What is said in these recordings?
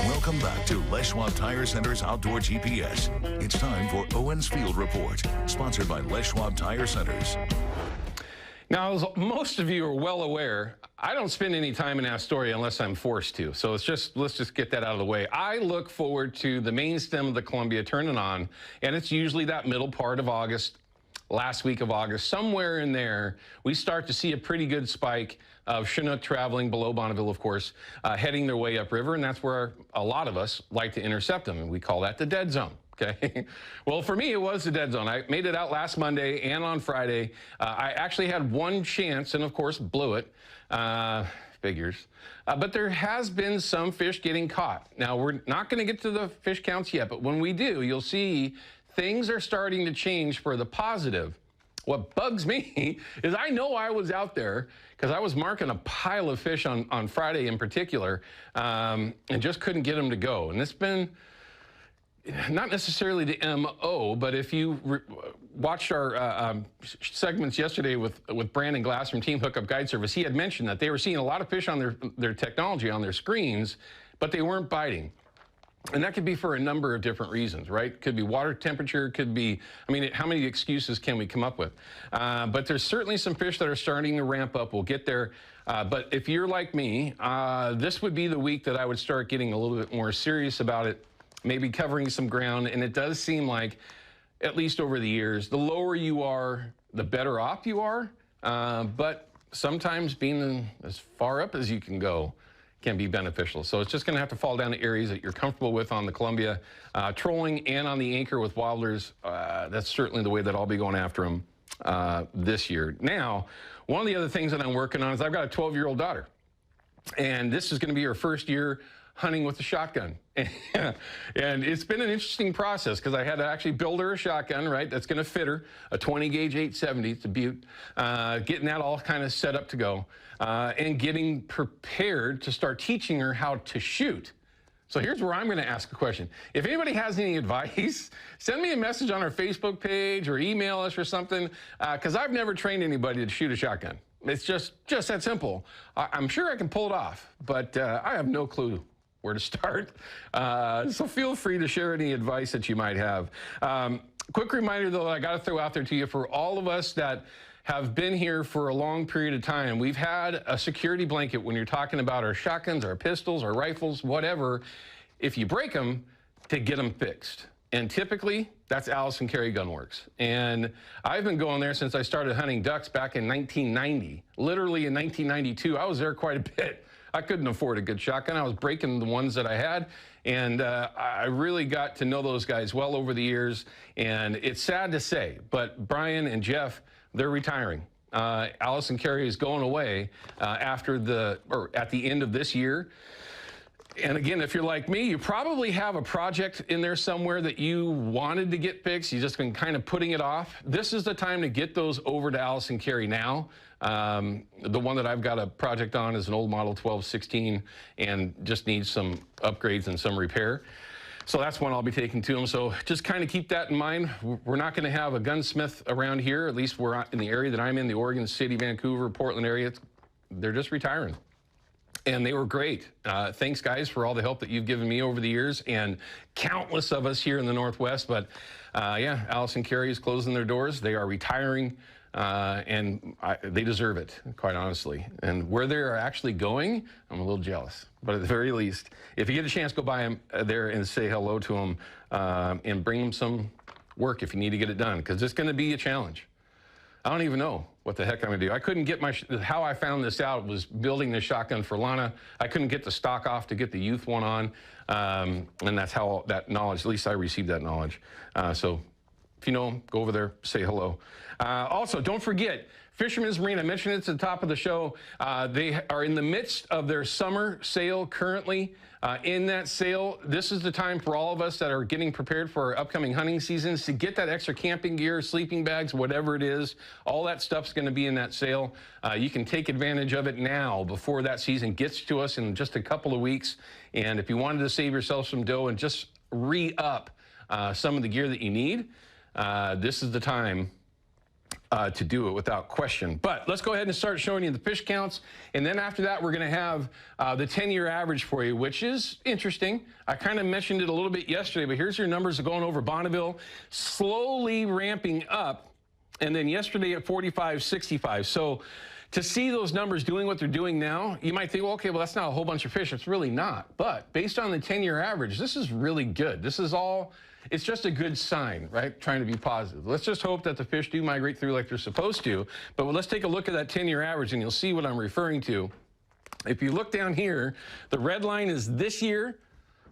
Welcome back to Les Schwab Tire Center's Outdoor GPS. It's time for Owin's Field Report, sponsored by Les Schwab Tire Centers. Now, as most of you are well aware, I don't spend any time in Astoria unless I'm forced to. So let's just get that out of the way. I look forward to the main stem of the Columbia turning on, and it's usually that middle part of August, last week of August, somewhere in there, we start to see a pretty good spike of Chinook traveling below Bonneville, of course, heading their way upriver, and that's where a lot of us like to intercept them, and we call that the dead zone. Okay. Well, for me, it was the dead zone. I made it out last Monday and on Friday. I actually had one chance and, of course, blew it. Figures. But there has been some fish getting caught. Now, we're not going to get to the fish counts yet, but when we do, you'll see things are starting to change for the positive. What bugs me is I know I was out there because I was marking a pile of fish on Friday in particular and just couldn't get them to go. And it's been not necessarily the MO, but if you watched our segments yesterday with Brandon Glass from Team Hookup Guide Service, he had mentioned that they were seeing a lot of fish on their technology, on their screens, but they weren't biting. And that could be for a number of different reasons, right? Could be water temperature, could be, I mean, how many excuses can we come up with? But there's certainly some fish that are starting to ramp up. We'll get there. But if you're like me, this would be the week that I would start getting a little bit more serious about it, maybe covering some ground. And it does seem like, at least over the years, the lower you are, the better off you are. But sometimes being as far up as you can go can be beneficial. So it's just going to have to fall down to areas that you're comfortable with on the Columbia. Trolling and on the anchor with wobblers, that's certainly the way that I'll be going after them this year. Now, one of the other things that I'm working on is I've got a 12-year-old daughter. And this is going to be her first year hunting with a shotgun. And it's been an interesting process because I had to actually build her a shotgun, right? That's going to fit her, a 20 gauge 870, it's a beaut. Getting that all kind of set up to go and getting prepared to start teaching her how to shoot. So here's where I'm going to ask a question. If anybody has any advice, send me a message on our Facebook page or email us or something, because I've never trained anybody to shoot a shotgun. It's just that simple. I'm sure I can pull it off, but I have no clue where to start. So feel free to share any advice that you might have. Quick reminder, though, I got to throw out there to you for all of us that have been here for a long period of time. We've had a security blanket when you're talking about our shotguns, our pistols, our rifles, whatever. If you break them, to get them fixed. And typically, that's Allison Carey Gunworks. And I've been going there since I started hunting ducks back in 1990. Literally in 1992, I was there quite a bit. I couldn't afford a good shotgun. I was breaking the ones that I had. And I really got to know those guys well over the years. And it's sad to say, but Brian and Jeff, they're retiring. Allison Carey is going away at the end of this year. And again, if you're like me, you probably have a project in there somewhere that you wanted to get fixed. You've just been kind of putting it off. This is the time to get those over to Allison Carey now. The one that I've got a project on is an old model 1216 and just needs some upgrades and some repair. So that's one I'll be taking to them. So just kind of keep that in mind. We're not going to have a gunsmith around here. At least we're in the area that I'm in, the Oregon City, Vancouver, Portland area. They're just retiring. And they were great. Thanks, guys, for all the help that you've given me over the years and countless of us here in the Northwest. But yeah, Allison Carey is closing their doors. They are retiring, and they deserve it, quite honestly. And where they're actually going, I'm a little jealous. But at the very least, if you get a chance, go by them there and say hello to them and bring them some work if you need to get it done, because it's going to be a challenge. I don't even know what the heck I'm going to do. I couldn't get how I found this out was building this shotgun for Lana. I couldn't get the stock off to get the youth one on. And that's how that knowledge, at least I received that knowledge. So if you know them, go over there, say hello. Also, don't forget, Fisherman's Marine, I mentioned it at the top of the show. They are in the midst of their summer sale currently. In that sale, this is the time for all of us that are getting prepared for our upcoming hunting seasons to get that extra camping gear, sleeping bags, whatever it is. All that stuff's going to be in that sale. You can take advantage of it now before that season gets to us in just a couple of weeks. And if you wanted to save yourself some dough and just re-up some of the gear that you need, this is the time to do it without question. But let's go ahead and start showing you the fish counts. And then after that, we're going to have the 10-year average for you, which is interesting. I kind of mentioned it a little bit yesterday, but here's your numbers going over Bonneville, slowly ramping up. And then yesterday at 45, 65. So to see those numbers doing what they're doing now, you might think, well, okay, well, that's not a whole bunch of fish. It's really not. But based on the 10-year average, this is really good. This is all... It's just a good sign, right? Trying to be positive. Let's just hope that the fish do migrate through like they're supposed to. But let's take a look at that 10-year average, and you'll see what I'm referring to. If you look down here, the red line is this year.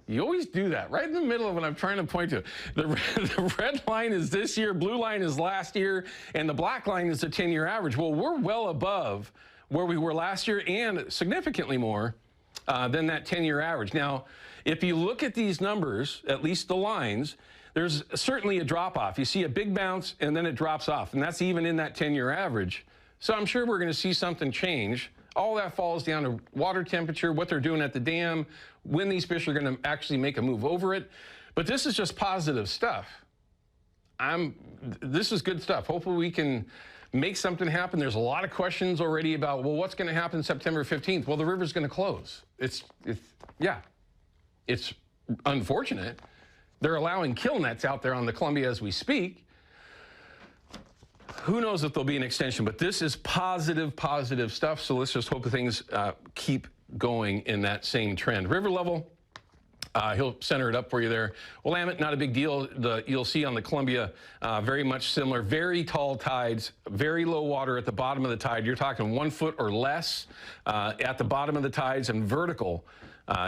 You always do that right in the middle of what I'm trying to point to. The red line is this year, blue line is last year, and the black line is the 10-year average. Well, we're well above where we were last year and significantly more than that 10-year average. Now, if you look at these numbers, at least the lines, there's certainly a drop-off. You see a big bounce, and then it drops off, and that's even in that 10-year average. So I'm sure we're going to see something change. All that falls down to water temperature, what they're doing at the dam, when these fish are going to actually make a move over it. But this is just positive stuff. This is good stuff. Hopefully we can make something happen. There's a lot of questions already about, well, what's going to happen September 15th? Well, the river's going to close. It's unfortunate. They're allowing kill nets out there on the Columbia as we speak. Who knows if there'll be an extension, but this is positive stuff. So let's just hope that things keep going in that same trend. River level, he'll center it up for you there. Willamette, not a big deal. You'll see on the Columbia, very much similar. Very tall tides, very low water at the bottom of the tide. You're talking 1 foot or less at the bottom of the tides, and vertical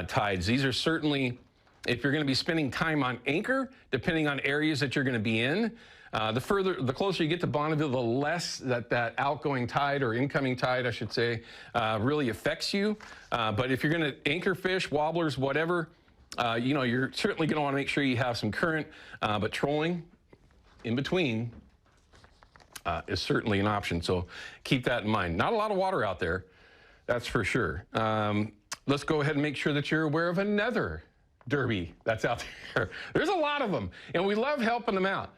tides. These are certainly, if you're going to be spending time on anchor, depending on areas that you're going to be in, the closer you get to Bonneville, the less that outgoing tide, or incoming tide, I should say, really affects you. But if you're going to anchor fish, wobblers, whatever, you're certainly going to want to make sure you have some current, but trolling in between is certainly an option. So keep that in mind. Not a lot of water out there, that's for sure. Let's go ahead and make sure that you're aware of another derby that's out there. There's a lot of them, and we love helping them out.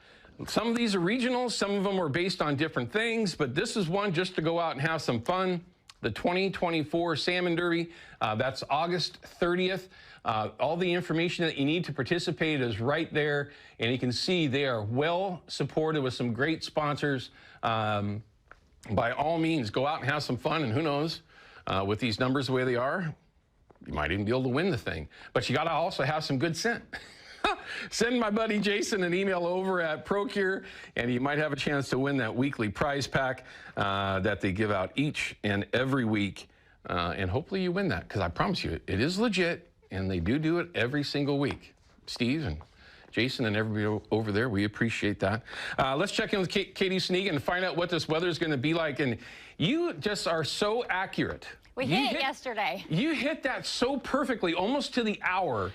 Some of these are regional, some of them are based on different things, but this is one just to go out and have some fun. The 2024 Salmon Derby, that's August 30th. All the information that you need to participate is right there, and you can see they are well supported with some great sponsors. By all means, go out and have some fun, and who knows, with these numbers the way they are, you might even be able to win the thing. But you got to also have some good scent. Send my buddy Jason an email over at Procure, and you might have a chance to win that weekly prize pack that they give out each and every week. And hopefully you win that, because I promise you, it is legit, and they do it every single week. Steve and Jason and everybody over there, we appreciate that. Let's check in with Katie Sneeg and find out what this weather is going to be like. And you just are so accurate. We hit it yesterday. You hit that so perfectly, almost to the hour,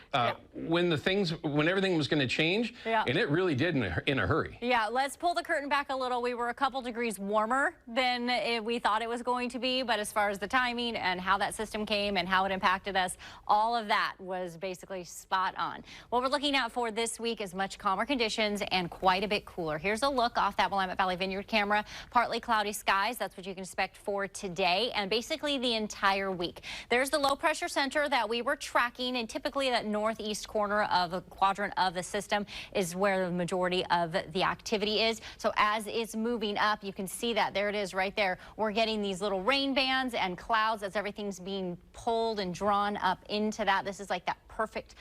when everything was going to change, and it really did in a hurry. Yeah, let's pull the curtain back a little. We were a couple degrees warmer than we thought it was going to be, but as far as the timing and how that system came and how it impacted us, all of that was basically spot on. What we're looking at for this week is much calmer conditions and quite a bit cooler. Here's a look off that Willamette Valley Vineyard camera. Partly cloudy skies, that's what you can expect for today, and basically the entire week. There's the low pressure center that we were tracking, and typically that northeast corner of a quadrant of the system is where the majority of the activity is. So as it's moving up, you can see that there it is right there. We're getting these little rain bands and clouds as everything's being pulled and drawn up into that. This is like that perfect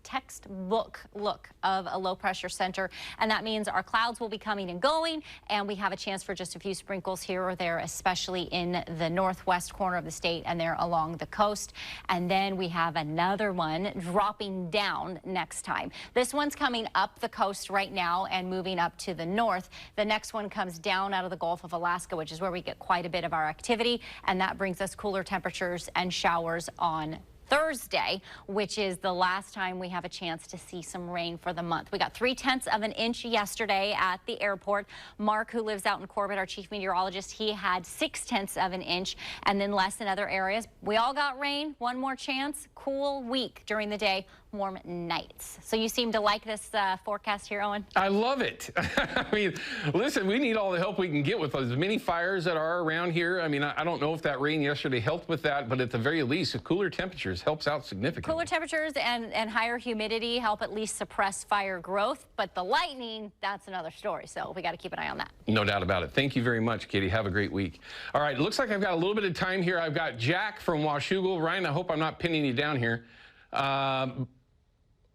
textbook look of a low pressure center, and that means our clouds will be coming and going, and we have a chance for just a few sprinkles here or there, especially in the northwest corner of the state and there along the coast. And then we have another one dropping down next time. This one's coming up the coast right now and moving up to the north. The next one comes down out of the Gulf of Alaska, which is where we get quite a bit of our activity, and that brings us cooler temperatures and showers on Thursday, which is the last time we have a chance to see some rain for the month. We got 3/10 of an inch yesterday at the airport. Mark, who lives out in Corbett, our chief meteorologist, he had 6/10 of an inch and then less in other areas. We all got rain. One more chance. Cool week during the day, warm nights. So you seem to like this forecast here, Owen? I love it. I mean, listen, we need all the help we can get with as many fires that are around here. I mean, I don't know if that rain yesterday helped with that, but at the very least, cooler temperatures helps out significantly. Cooler temperatures and higher humidity help at least suppress fire growth, but the lightning, that's another story. So we got to keep an eye on that. No doubt about it. Thank you very much, Katie. Have a great week. All right, it looks like I've got a little bit of time here. I've got Jack from Washougal. Ryan, I hope I'm not pinning you down here.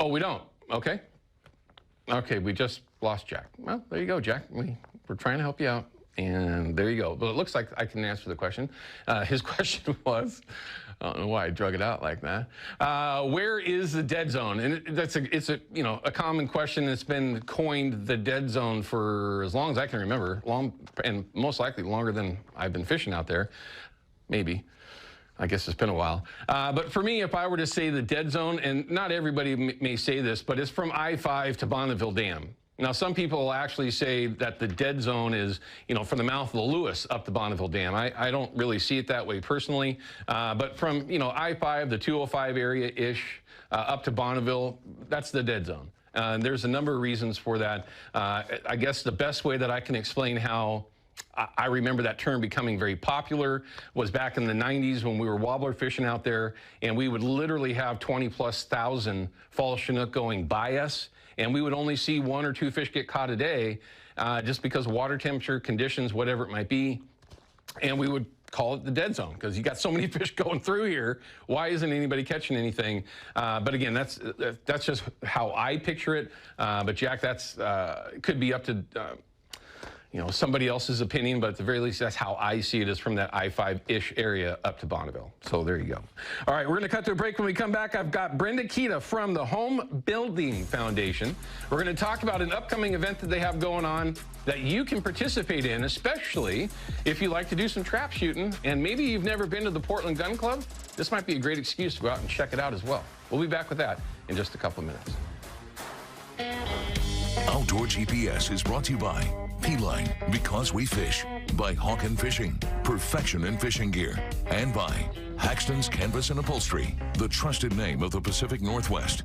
Oh, we don't. Okay. Okay, we just lost Jack. Well, there you go, Jack. We're trying to help you out. And there you go. But it looks like I can answer the question. His question was, I don't know why I drug it out like that. Where is the dead zone? And it's a common question that's been coined, the dead zone, for as long as I can remember, and most likely longer than I've been fishing out there. Maybe. I guess it's been a while. But for me, if I were to say the dead zone, and not everybody may say this, but it's from I-5 to Bonneville Dam. Now, some people will actually say that the dead zone is, from the mouth of the Lewis up to Bonneville Dam. I don't really see it that way personally. But from, I-5, the 205 area-ish, up to Bonneville, that's the dead zone. And there's a number of reasons for that. I guess the best way that I can explain how I remember that term becoming very popular was back in the 90s when we were wobbler fishing out there, and we would literally have 20,000+ fall Chinook going by us, and we would only see 1 or 2 fish get caught a day just because of water temperature, conditions, whatever it might be, and we would call it the dead zone because you got so many fish going through here. Why isn't anybody catching anything? But again, that's just how I picture it. But Jack, that's could be up to somebody else's opinion, but at the very least, that's how I see it, is from that I-5-ish area up to Bonneville. So there you go. All right, we're going to cut to a break. When we come back, I've got Brenda Kita from the Home Building Foundation. We're going to talk about an upcoming event that they have going on that you can participate in, especially if you like to do some trap shooting, and maybe you've never been to the Portland Gun Club. This might be a great excuse to go out and check it out as well. We'll be back with that in just a couple of minutes. Outdoor GPS is brought to you by P-Line, because we fish, by Hawken Fishing, perfection in fishing gear, and by Haxton's Canvas and Upholstery, the trusted name of the Pacific Northwest.